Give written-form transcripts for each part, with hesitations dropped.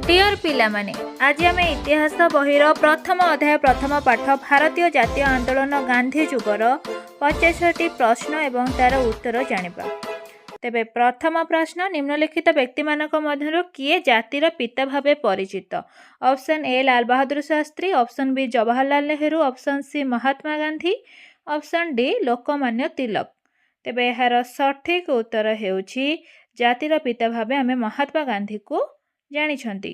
Dear पिला माने आज आम इतिहास बहिर प्रथम अध्याय प्रथम पाठ भारतीय जातीय आंदोलन गांधी जुगर 50टी प्रश्न एवं तार उत्तर जानिबा। तेबे प्रथम प्रश्न निम्नलिखित व्यक्ति मानक मध्यरु किए जातिर पिता भावे परिचित। Option A Lal Bahadur Shastri, option B Jawaharlal Nehru, option C Mahatma Gandhi, option D Lokmanya Tilak. तेबे यार सठिक उत्तर हेउछि जातिर पिता भावे आमे महात्मा गांधी को जानिछंती।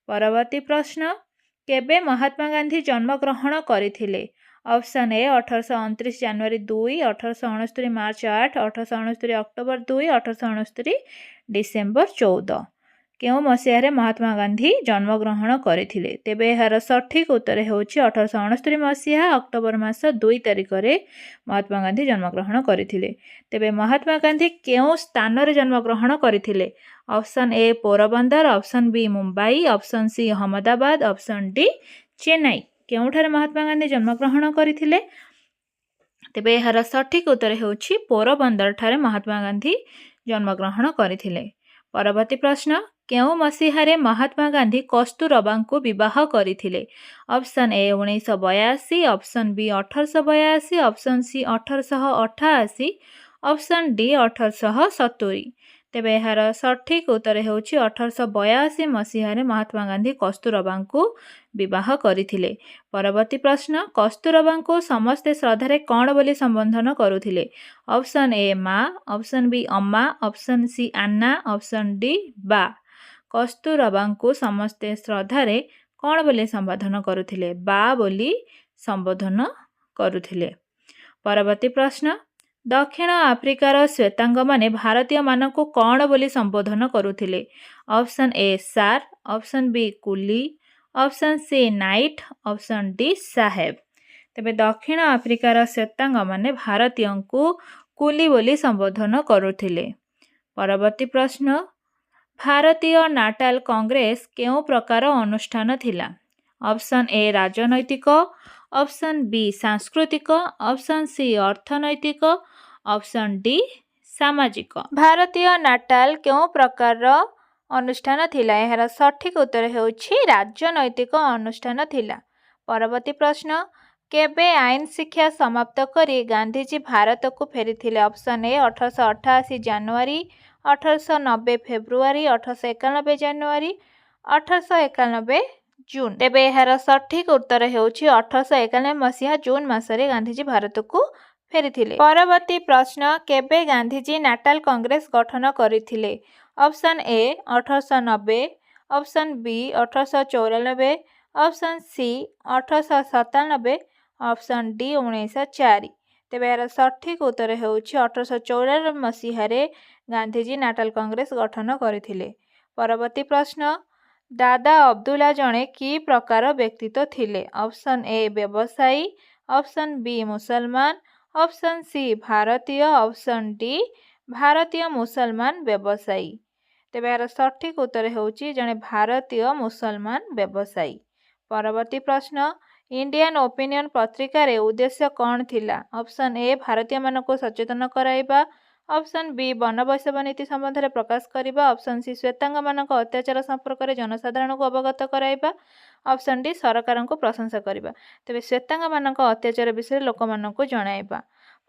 परवर्ती प्रश्न केबे महात्मा गांधी जन्म ग्रहण करथिले। ऑप्शन ए 1829 जनवरी 2, 1869 मार्च 8, 1869 अक्टोबर 2, 1869 डिसेम्बर 14। केउ मसीहारे महात्मा गांधी जन्म ग्रहण करथिले। तेबे यार सठिक उत्तर हेउछि 1869 मसीहा अक्टोबर मास 2 तारिख रे महात्मा गांधी जन्म ग्रहण करथिले। तेबे महात्मा गांधी केउ स्थान रे जन्म ग्रहण करथिले। Option A Porbandar, option B Mumbai, option C Ahmedabad, option D Chennai. केउठारे महात्मा गांधी जन्म ग्रहण करथिले। तेबे यार सठिक उत्तर हेउछि पोरबंदर ठारे महात्मा गांधी जन्म ग्रहण करथिले। परवर्ती प्रश्न केउ मसीहारे महात्मा गांधी कस्तूरबा को विवाह करथिले। Option A 1982, option B 1882, option C 1888, option D 1870। तेबे यार सठिक उत्तर हेउछि 1882 मसीहारे महात्मा गांधी कस्तूरबा को विवाह करथिले। परवर्ती प्रश्न कस्तूरबा को समस्ते श्रद्धारे कौन बोली संबोधन करुथिले। ऑप्शन ए माँ, ऑप्शन बी अम्मा, ऑप्शन सी आन्ना, ऑप्शन डी बा। कस्तूरबा को समस्ते श्रद्धारे कौन बोली संबोधन करुथिले। बा बोली संबोधन करुथिले। परवर्ती प्रश्न दक्षिण आफ्रिकार श्वेतांग माने भारतीय मानकु कौन बोली संबोधन करुथिले। Option A sir, option B coolie, option C knight, option D sahib. तेबे दक्षिण आफ्रिकार श्वेतांग माने भारतीय को कुली बोली संबोधन करुथिले। परवर्ती प्रश्न भारतीय नाटाल कांग्रेस केउ प्रकार अनुष्ठान थिला। ऑप्शन ए राजनैतिक, ऑप्शन बी सांस्कृतिक, ऑप्शन सी अर्थनैतिक, ऑप्शन डी सामाजिक। भारतीय नाटाल केउ प्रकार अनुष्ठान थिला। यार सठिक उत्तर हेउछि राजनैतिक अनुष्ठान थिला। परवर्ती प्रश्न केबे आईन शिक्षा समाप्त करी गांधीजी भारत को फेरिथिले। ऑप्शन ए 1888 जनवरी, 1890 फेब्रुआरी, 1891 जनवरी, 1891 जून। तेबे यार सठिक उत्तर हेउछि 1891 मसीहा जून मासरे गांधीजी भारत को फेरिथिले। परवर्ती प्रश्न केबे गांधीजी नाटाल कांग्रेस गठन करिथिले। Option A 1890, option B 1894, option C 1897, option D 1904। तेबे यार सठिक उत्तर हेउछि 1894 मसीहारे गांधीजी नाटाल कांग्रेस गठन करिथिले। परवर्ती प्रश्न दादा अब्दुल्ला जणे की प्रकार व्यक्तित्व थिले। ऑप्शन ए व्यवसायी, ऑप्शन बी मुसलमान, ऑप्शन सी भारतीय, ऑप्शन डी भारतीय मुसलमान व्यवसायी। तेबे यार सठिक उत्तर हेउछि जणे भारतीय मुसलमान व्यवसायी। परवर्ती प्रश्न इंडियन ओपिनियन पत्रिका रे उद्देश्य कौन थिला। ऑप्शन ए भारतीय मानको सचेतन कराइबा, ऑप्शन बी बनवैषव नीति संबंध में प्रकाश करिबा, ऑप्शन सी श्वेतांग मानक अत्याचार संपर्क में जनसाधारण को अवगत कराइबा, ऑप्शन डी सरकार को प्रशंसा करिबा। तेबे श्वेतांग मानक अत्याचार विषय लोक मानक जणाइबा।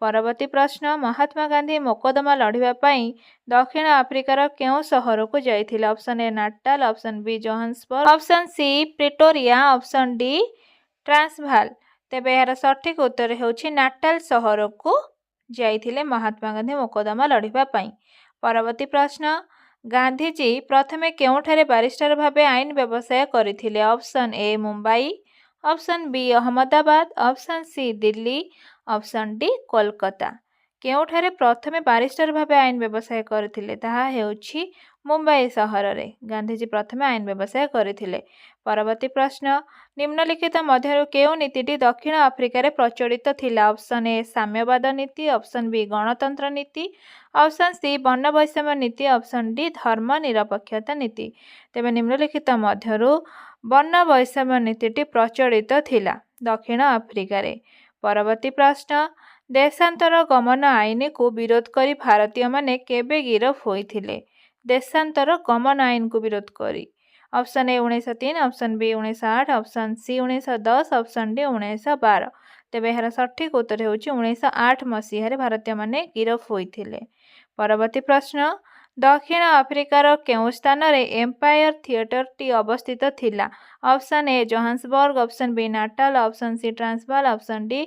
परवर्ती प्रश्न महात्मा गांधी मोकदमा लड़िबा पई दक्षिण आफ्रिकार केउ शहर को जाइथिले। Option A Natal, option B Johannesburg, option C Pretoria, option D Transvaal. तेबे यार सठिक उत्तर हेउछि नाटाल शहर को जाइथिले महात्मा गांधी मोकदमा लड़िबा पई। परवर्ती प्रश्न गांधीजी प्रथमे केउठारे बारिस्टर भाबे आईन व्यवसाय करिथिले। Option A Mumbai, option B Ahmedabad, option C Delhi, option D Kolkata. केउठारे प्रथमे बारिस्टर भाबे आईन व्यवसाय करथिले ताहा हेउछि मुंबई सहर रे गांधीजी प्रथमे आईन व्यवसाय करथिले। परवर्ती प्रश्न निम्नलिखित मध्यरु केउ नीतिटी दक्षिण आफ्रिकार प्रचलित थिला। ऑप्शन ए साम्यवाद नीति, ऑप्शन बी गणतंत्र नीति, ऑप्शन सी बनवैषम नीति, ऑप्शन डी धर्म निरपेक्षता नीति। तेबे निम्नलिखित मध्यरु बनवैषम नीतिटी प्रचलित थिला दक्षिण आफ्रिकार। परवर्ती प्रश्न देशांतर गमन आईन को विरोध करी भारतीय माने केबे गिरफ होइथिले। देशांतर गमन आईन को विरोध करी option A 1903, option B 1908, option C 1910, option D 1912। तेबे एହାର सठिक उत्तर ହେଉଛି 1908 मसीहारे भारतीय माने गिरफ होइथिले। परवर्ती प्रश्न, दक्षिण आफ्रिकार केउं स्थाନରେ एम्पायर थिएटरटी अवस्थित थिला? Option A Johannesburg, option B Natal, option C Transvaal, option D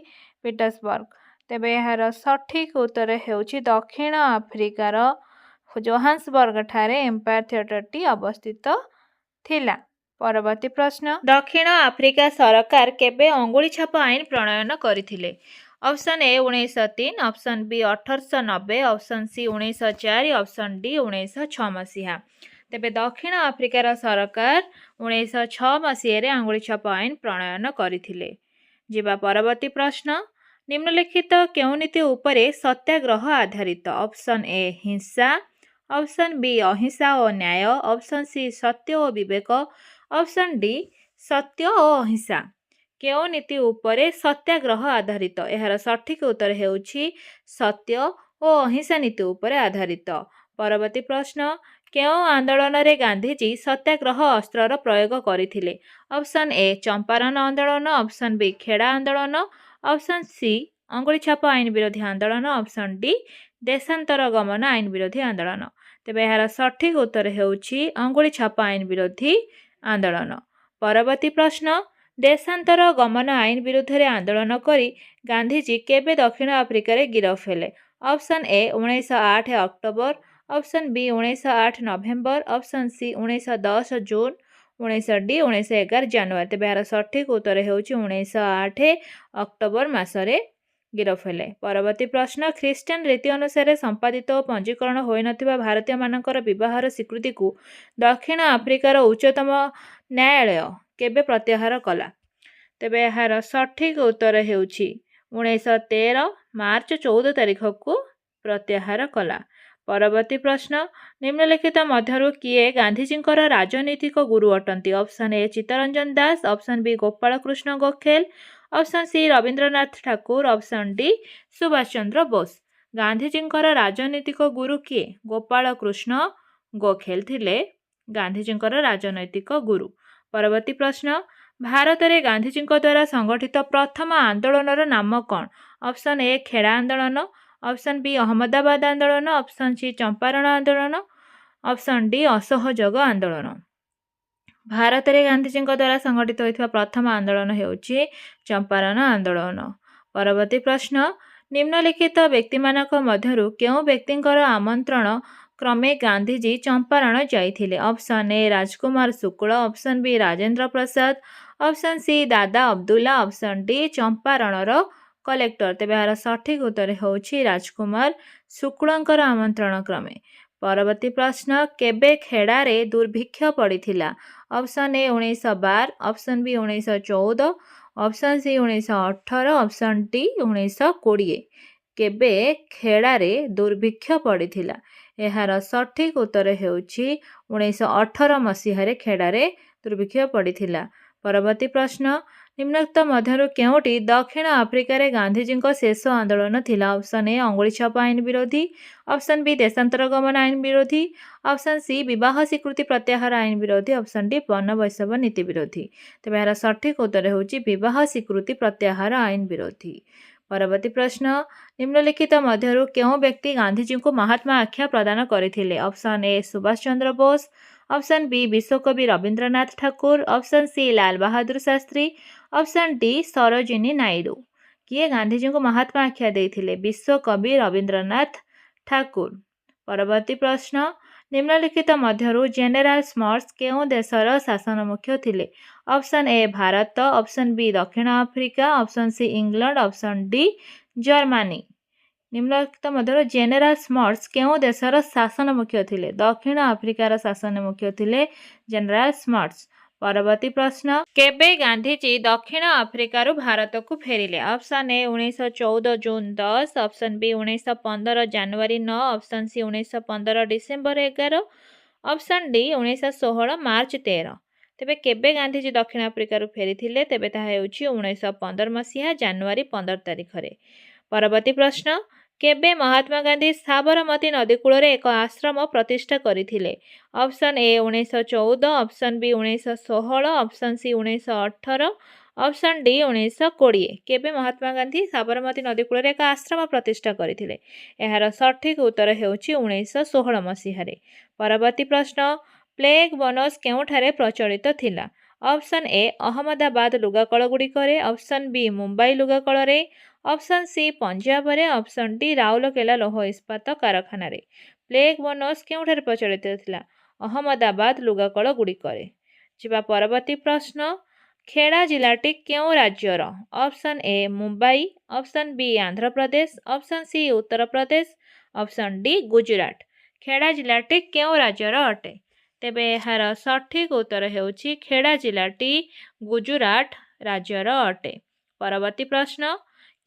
Pietersburg. तेबे एହାର सठिक उत्तर ହେଉଛି दक्षिण आफ्रिकार जोहान्सबर्ग ठारे एम्पायर थिएटरटी अवस्थित थिला। परवर्ती प्रश्न, दक्षिण आफ्रिका सरकार केबे अंगुली छाप आईन प्रणयन करथिले? Option A 1903, option B 1890, option C 1904, option D 1906 मसीहा। तेबे दक्षिण आफ्रिकार सरकार 1906 मसीह आंगुली छाप आईन प्रणयन करथिले। जिबा परवर्ती प्रश्न, निम्नलिखित केउं नीति उपरे सत्याग्रह आधारित? ऑप्शन ए हिंसा, ऑप्शन बी अहिंसा और न्याय, ऑप्शन सी सत्य और विवेक, ऑप्शन डी सत्य और अहिंसा। केउं नीति उपरे सत्याग्रह आधारित? एहार सठिक उत्तर हेउछि सत्य और अहिंसा नीति उपरे आधारित। परवर्ती प्रश्न, केउं आंदोलन रे गांधीजी सत्याग्रह अस्त्रर प्रयोग करथिले? ऑप्शन ए चंपारण आंदोलन, ऑप्शन बी खेड़ा आंदोलन, ऑप्शन सी अंगुली छाप आईन विरोधी आंदोलन, ऑप्शन डी देशांतर गमन आईन विरोधी आंदोलन। तेबे एहार सठिक उत्तर हेउछि अंगुली छाप आईन विरोधी आंदोलन। परवर्ती प्रश्न, देशांतर गमन आईन विरुद्ध रे आंदोलन करी गांधीजी केबे दक्षिण आफ्रिकार गिरफ हेले? Option A 1908 October, option B 1908 November, option C 1910 June, 19 D 1911 जनवरी। तेबे एहार सठिक उत्तर हेउछि 1908 अक्टोबर मासरे गिरफ हेले। परवर्ती प्रश्न, ख्रीष्टियान रीति अनुसार संपादित और पंजीकरण होई नथिबा भारतीय मानकर विवाहर स्वीकृति को दक्षिण आफ्रिकार उच्चतम न्यायालय केबे प्रत्याहार कला? तेबे एहार सठिक उत्तर हेउछि 1913 मार्च 14 तारिख को प्रत्याहार कला। परवर्ती प्रश्न, निम्नलिखित मध्यरु किए गांधीजींकर राजनीतिक गुरु अटंती? Option A Chittaranjan Das, option B Gopal Krishna Gokhale, option C Rabindranath Thakur, option D Subhash Chandra Bose. गांधीजींकर राजनीतिक गुरु किए? गोपाल कृष्ण गोखले थिले गांधीजींकर राजनैतिक गुरु। परवर्ती प्रश्न, भारत में गांधीजी द्वारा संगठित प्रथम आंदोलन नाम कौन? ऑप्शन ए खेड़ा आंदोलन, ऑप्शन बी अहमदाबाद आंदोलन, ऑप्शन सी चंपारण आंदोलन, ऑप्शन डी असहयोग आंदोलन। भारत में गांधीजी द्वारा संगठित होता प्रथम आंदोलन हेउछि चंपारण आंदोलन। परवर्ती प्रश्न, निम्नलिखित व्यक्ति मानक मध्यरु केउं व्यक्तिंकर आमंत्रण क्रमे गांधीजी चंपारण जाइथिले? Option A Rajkumar Shukla, option B Rajendra Prasad, option C Dada Abdullah, option D चंपारणर कलेक्टर। तेबे यार सठिक उत्तर होछि राजकुमार शुक्लंकर आमंत्रण क्रमे। परवर्ती प्रश्न, केबे खेड़ारे दुर्भिक्ष पड़िथिला? Option A 1912, option B 1914, option C 1918, option D 1920। केबे खेड़ारे दुर्भिक्ष पड़िथिला? एहार सठिक उत्तर हेउछि 1918 मसीहारे खेड़ारे दुर्भिक्ष पड़िथिला। परवर्ती प्रश्न, निम्नलिखित मध्यरु केउंटी दक्षिण आफ्रिकार गांधीजी शेष आंदोलन थिला? ऑप्शन ए अंगुली छाप आईन विरोधी, ऑप्शन बी देशांतर गमन आईन विरोधी, ऑप्शन सी विवाह स्वीकृति प्रत्याहार आईन विरोधी, ऑप्शन डी वन वैषव नीति विरोधी। तेबे यार सठिक उत्तर हेउछि विवाह स्वीकृति प्रत्याहार आईन विरोधी। परवर्ती प्रश्न, निम्नलिखित मध्यरु केउं व्यक्ति गांधीजी को महात्मा आख्या प्रदान करथिले? Option A Subhash Chandra Bose, option B Vishwakavi Rabindranath Thakur, option C Lal Bahadur Shastri, option D Sarojini Naidu. किए गांधीजी को महात्मा आख्या देथिले? विश्वकवि रविंद्रनाथ ठाकुर। परवर्ती प्रश्न, निम्नलिखित मध्यरु जेनेराल स्मर्ट्स केउं देशर शासन मुख्य थिले? Option A Bharat, option B दक्षिण Africa, option C England, option D Germany. निम्नलिखित मध्यरु जेनेराल स्मर्ट्स केउं देशर शासन मुख्य थिले? दक्षिण आफ्रिकार शासन मुख्य थिले जेनेराल स्मर्ट्स। परवर्ती प्रश्न, केबे गांधीजी दक्षिण आफ्रिकारु भारत को फेरिले? Option A 1914 June 10, option B 1915 जनवरी 9, option C 1915 December 11, option D 1916 March 13। तेबे केबे गांधीजी दक्षिण आफ्रिकारु फेरिथिले? तेबे ताहा हेउछि 1915 मसीहा जनवरी 15 तारिख रे। परवर्ती प्रश्न, केबे महात्मा गांधी साबरमती नदी कूल एक आश्रम प्रतिष्ठा करथिले? Option A 1914, option B 1916, option C 1918, option D 1920। केबे महात्मा गांधी साबरमती नदी कूल एक आश्रम प्रतिष्ठा करथिले? एहार सठिक उत्तर हेउछि 1916 मसीहारे। परवर्ती प्रश्न, प्लेग बोनस केउठारे प्रचलित थिला? ऑप्शन ए अहमदाबाद लुगाकलगुड़िकरे, ऑप्शन बी मुंबई लुगाकଳରେ, ऑप्शन सी पंजाब रे, ऑप्शन डी राउरकेला लौह इस्पात कारखाना रे। प्लेग बोनस केउठारे प्रचलित थिला? अहमदाबाद लुगाकलगुड़िकरे। जिबा परवर्ती प्रश्न, खेड़ा जिलाटी केउ राज्यर? Option A Mumbai, option B Andhra Pradesh, option C Uttar Pradesh, option D Gujarat. Kheda जिलाटी केउ राज्यर अटे? तेबे एहार सठिक उत्तर हेउछि खेड़ा जिलाटी गुजरात राज्यर अटे। परवर्ती प्रश्न,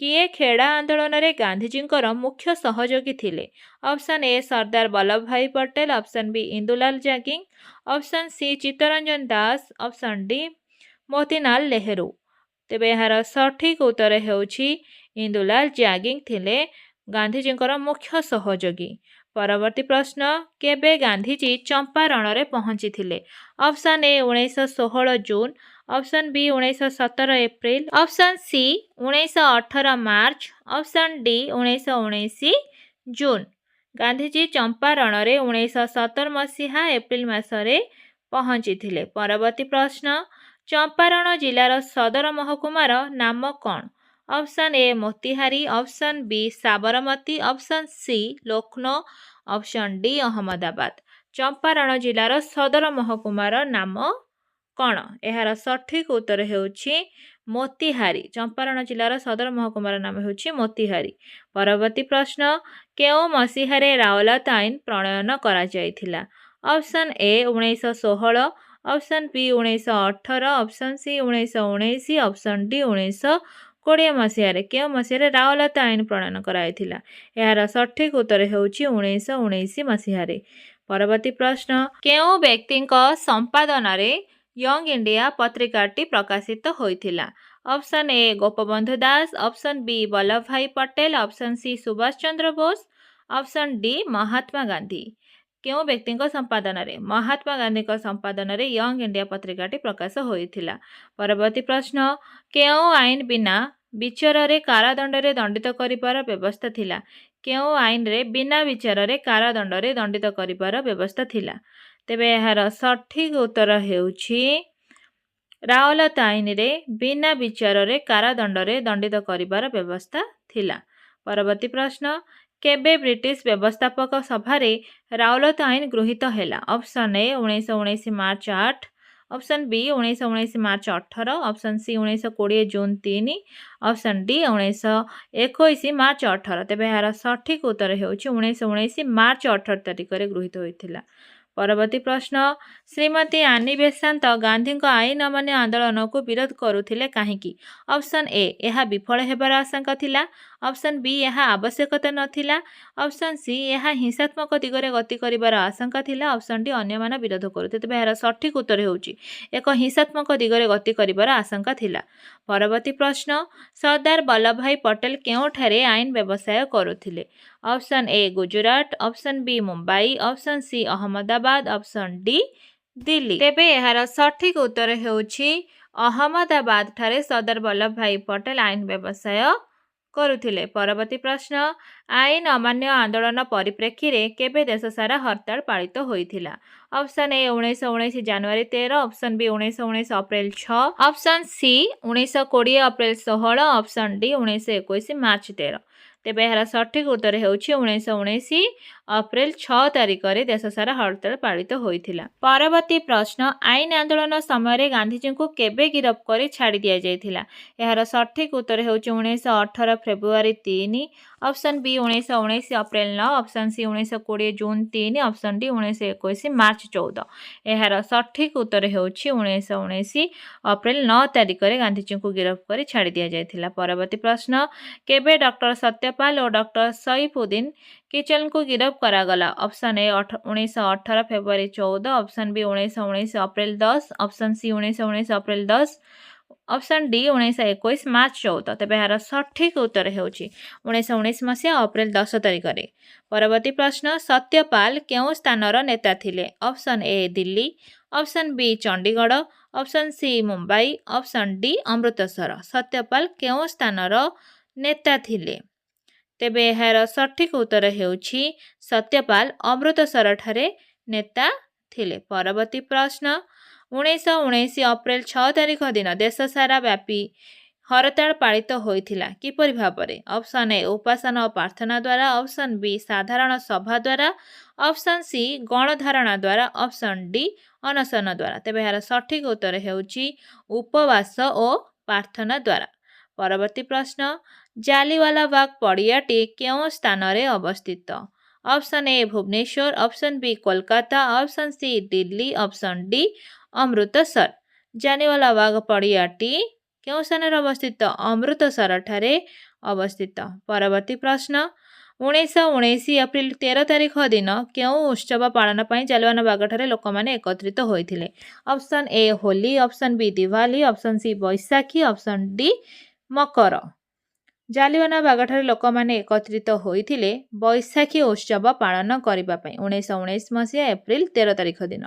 किए खेड़ा आंदोलन रे गांधीजींकर मुख्य सहयोगी थिले? ऑप्शन ए Sardar Vallabh Bhai Patel, option B Indulal Yagnik, option C Chittaranjan Das, option D Motilal Nehru. तेबे एहार सठिक उत्तर हेउछि इंदुलाल जागिंग थिले गांधीजींकर मुख्य सहयोगी। परवर्ती प्रश्न, केबे गांधीजी चंपारण रे पहुंची थिले? Option A 1916 June, option B 1917 April, option C 1918 March, option D 1919 June. Gandhiji Champaran रे 1917 मसीहा एप्रिल मासरे पहुंची थिले। परवर्ती प्रश्न, चंपारण जिलार सदर महकुमार नाम कौन? Option A Motihari, option B Sabarmati, option C Lucknow, option D Ahmedabad. Champaran जिलार सदर महकुमार नाम कौन? एहार सठिक उत्तर हेउछि मोतिहारी। चंपारण जिलार सदर महकुमार नाम हेउछि मोतिहारी। परवर्ती प्रश्न, केउ मसीहारे रावलात आईन प्रणयन करा जायथिला? Option A 1916, option B 1918, option C 1919, option D 1920 मसीहारे केउ मसीहारे रावलात आईन प्रणयन कराइथिला? एहार सठिक उत्तर हेउछि 1919 मसीहारे। परवर्ती प्रश्न, केउ व्यक्तिंक संपादन रे यंग इंडिया पत्रिकाटी प्रकाशित होइथिला? Option A Gopabandhu Das, option B Vallabh Bhai Patel, option C Subhash Chandra Bose, option D Mahatma Gandhi. केउ व्यक्तिंक संपादन रे? महात्मा गांधी संपादन रे यंग इंडिया पत्रिकाटी प्रकाश होइथिला। परवर्ती प्रश्न, केउ आईन बिना विचार रे कारादंड रे दंडित करिबार व्यवस्था थिला? केउ आईन रे बिना विचार रे कारादंड रे दंडित करिबार व्यवस्था थिला? तेबे एहार सठिक उत्तर हेउछि रावलात आईन रे बिना विचार रे कारादंड रे दंडित करिबार व्यवस्था थिला। परवर्ती प्रश्न, केबे ब्रिटिश व्यवस्थापक सभारे रावलात आईन गृहीत हेला? Option A 1919 March 8, option B 1919 March 18, option C 1920 June 3, option D 1921 March 18। तेबे एहार सठिक उत्तर हेउछि 1919 मार्च 18 तारिख रे गृहीत होइथिला। परवर्ती प्रश्न, श्रीमती आनी बेसांत गांधी आईन अमान्य आंदोलन को विरोध करुथिले काहेकि? ऑप्शन ए यह विफल हेबार आशंका थिला, ऑप्शन बी यह आवश्यकता नथिला, ऑप्शन सी यह हिंसात्मक दिगरे गति करिबार आशंका थिला, ऑप्शन डी अन्य मान विरोध करुथे। तेबे एहार सठिक उत्तर हेउछि एक हिंसात्मक दिगरे गति करिबार आशंका थिला। परवर्ती प्रश्न, सरदार वल्लभ भाई पटेल केउठारे आईन व्यवसाय करुथिले? Option A Gujarat, option B Mumbai, option C Ahmedabad, option D Delhi. तेबे एहार सठिक उत्तर हेउछि अहमदाबाद ठारे सरदार वल्लभ भाई पटेल आईन व्यवसाय करुथिले। परवर्ती प्रश्न, आईन अमान्य आंदोलन परिप्रेक्षी रे केबे देश सारा हड़ताल पालित होइथिला? ऑप्शन ए 1919 जनवरी 13, option B 1919 April 6, option C 1920 April 16, option D 1921 March 13। तेबे एहार सठिक उत्तर हेउछि 1919 अप्रैल 6 तारिख रे देश सारा हड़ताल पालित होइथिला। परवर्ती प्रश्न, आईन आंदोलन समय गांधीजी को केबे गिरफ करी छाड़ी दिया जाइथिला? एहार सठिक उत्तर हेउछि 1918 फेब्रुआरी 3, ऑप्शन बी 1919 अप्रैल 9, option C 1920 June 3, option D 1921 March 14। एहार सठिक उत्तर हेउछि 1919 अप्रैल 9 तारिख रे गांधीजी को गिरफ करी छाड़ी दिया जाइथिला। परवर्ती प्रश्न, केबे डॉक्टर सत्यपाल और डॉक्टर सईफुद्दीन किचन को गिरफ करागला? Option A 1918 February 14, option B 1919 April 10, option C 1919 April 10, option D 1921 March 14। तेबे यार सठिक उत्तर ହେଉଛି 1919 मसीहा अप्रैल 10 तारिख रे। परवर्ती प्रश्न सत्यपाल केउं स्थानर नेता थिले? Option A Delhi, option B Chandigarh, option C Mumbai, option D Amritsar. Satyapal केउं स्थानर नेता थिले? तेबे यार सठिक उत्तर ହେଉଛି सत्यपाल अमृतसर ठारे नेता थिले। परवर्ती प्रश्न 1919 अप्रैल 6 तारिख दिन देश सारा व्यापी हरताल पालित होइथिला किपरि भाबरे? ऑप्शन ए उपासना और प्रार्थना द्वारा, ऑप्शन बी साधारण सभा द्वारा, ऑप्शन सी गणधारणा द्वारा, ऑप्शन डी अनशन द्वारा। तेबे यार सठिक उत्तर ହେଉଛି उपवास और प्रार्थना द्वारा। परवर्ती प्रश्न जालिवालाबाग पड़ियाटी केउं स्थान रे अवस्थित? Option A Bhubaneswar, option B Kolkata, option C Delhi, option D Amritsar. जालिवालाबाग पड़ियाटी केउं स्थान रे अवस्थित? अमृतसर ठारे अवस्थित। परवर्ती प्रश्न 1919 एप्रिल 13 तारिख दिन केउं उत्सव पालन पई जालियानाबाग ठारे लोक माने एकत्रित होइथिले? Option A Holi, option B Diwali, option C Baisakhi, option D Makar. Jallianwala Bagh ठारे लोक माने एकत्रित होइथिले बैसाखी उत्सव पालन करिबा पई 1919 मसीहा एप्रिल 13 तारिख दिन।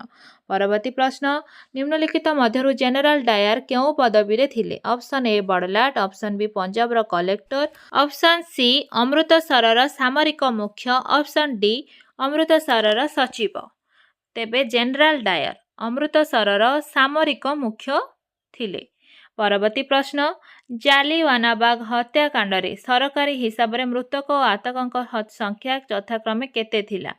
परवर्ती प्रश्न निम्नलिखित मध्यरु जनरल डायर केउं पदवी रे थिले? ऑप्शन ए बड़लाट, ऑप्शन बी पंजाब रो कलेक्टर, ऑप्शन सी अमृतसर रो सामरिक मुख्य, ऑप्शन डी अमृतसर रो सचिव। तेबे जनरल डायर अमृतसर रो सामरिक मुख्य थिले। परवर्ती प्रश्न जालियानाबाग हत्याकांड रे सरकारी हिसाब रे मृतक और आतंक संख्या यथाक्रमे केते थिला?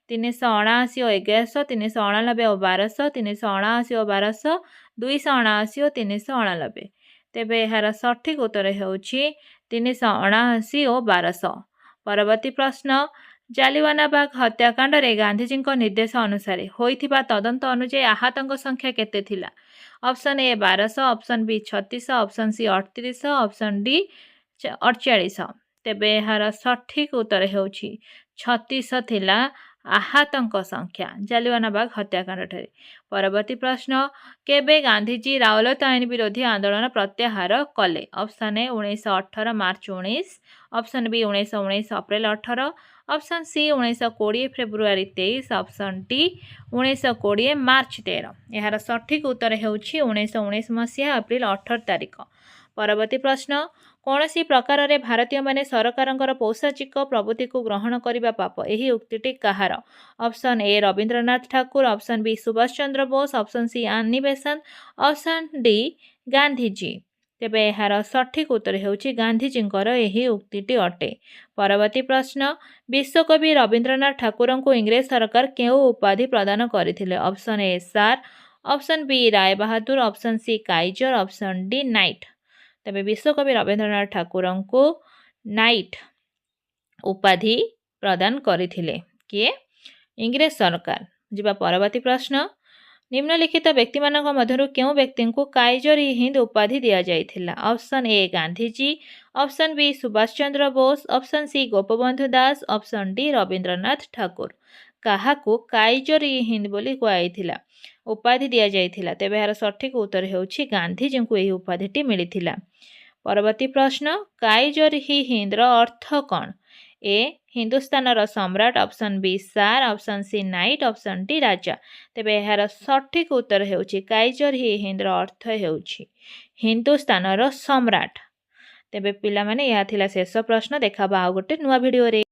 379 और 1100, 389 और 1200, 379 और 1200, 279 और 389। तेबे यार सठिक उत्तर ହେଉଛି 379 और 1200। परवर्ती प्रश्न जालियानाबाग हत्याकांड रे गांधीजी निर्देश अनुसार होइथिबा तदंत अनुसार आहतंक संख्या केते थिला? Option A 1200, option B 36, option C 38, option D 48। तेबे यार सठिक उत्तर ହେଉଛି 36 थिला आहतंक संख्या जालियानाबाग हत्याकांड ठारे। परवर्ती प्रश्न केबे गांधीजी रावलत आईन विरोधी आंदोलन प्रत्याहार कले? Option A 1918 March 19, option B 1919 April 18, option C 1920 February 23, option D 1920 March 13। यार सठिक उत्तर ହେଉଛି 1919 मसीहा एप्रिल 18 तारिख। परवर्ती प्रश्न कौनसी प्रकार रे भारतीय माने सरकारंकर पौशाचिक प्रवृत्ति को ग्रहण करने पाप? यही उक्तिटी कहार? Option A Rabindranath Thakur, option B Subhash Chandra Bose, option C Annie Besant, option D Gandhiji. तेबे यार सठिक उत्तर ହେଉଛି गांधीजींकर यही उक्तिटी अटे। परवर्ती प्रश्न विश्वकवि रवींद्रनाथ ठाकुर को इंग्रेज सरकार केउं उपाधि प्रदान करथिले? Option A sir, option B Rai Bahadur, option C Kaiser, option D knight. तेबे विश्वकवि रवींद्रनाथ ठाकुर को नाइट उपाधि प्रदान करथिले किए? इंग्रेज सरकार। जिबा परवर्ती प्रश्न निम्नलिखित व्यक्ति मानक मध्यरु केउं व्यक्ति को काइजर इ हिंद उपाधि दिया जाइथिला? Option A Gandhiji, option B Subhash Chandra Bose, option C Gopabandhu Das, option D Rabindranath Thakur. काहाकू काइजर इ हिंद बोली कुआइथिला उपाधि दिया जाइथिला? तेबे यार सठिक उत्तर ହେଉଛି गांधीजी को यही उपाधिटी मिलिथिला। परवर्ती प्रश्न काइजर हि हिंद रो अर्थ कौन? ए हिंदुस्तान रो सम्राट, option B sir, option C knight, option D राजा। तेबे यार सठिक उत्तर ହେଉଛି काइजर हि हिंद रो अर्थ ହେଉଛି हिंदुस्तान रो सम्राट। तेबे पिला माने यह थिला शेष प्रश्न। देखा आउ गोटे नुआ भिडियो रे।